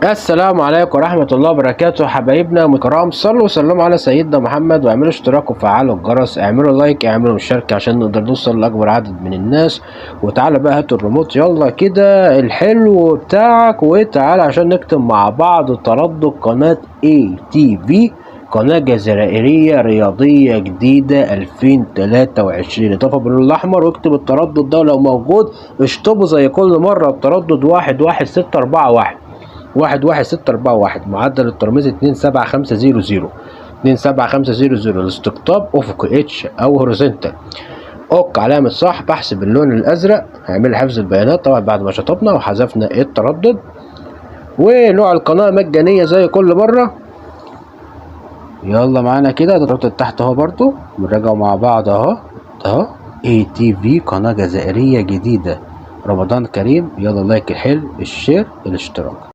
السلام عليكم ورحمة الله وبركاته. حبايبنا الكرام، صلوا وسلموا على سيدنا محمد واعملوا اشتراك وفعلوا الجرس، اعملوا لايك، اعملوا مشاركة عشان نقدر نوصل لأكبر عدد من الناس. وتعالى بقى هاتوا الريموت، يلا كده الحلو بتاعك، وتعالى عشان نكتب مع بعض تردد قناة ATV، قناة جزائرية رياضية جديدة 2023. اضافة باللون الأحمر واكتب التردد ده لو موجود، اشطبه زي كل مرة التردد 11641 11641. معدل الترميز 27500 27500. الاستقطاب افقي اتش او هوريزونتال. اوك علامة صح، بحث باللون الازرق، هعمل حفظ البيانات طبعا بعد ما شطبنا وحذفنا التردد. ونوع القناة مجانية زي كل مرة. يلا معانا كده التردد تحت اهو، برضو بنراجعوا مع بعض اهو ATV قناة جزائرية جديدة. رمضان كريم، يلا لايك الحلو، الشير، الاشتراك.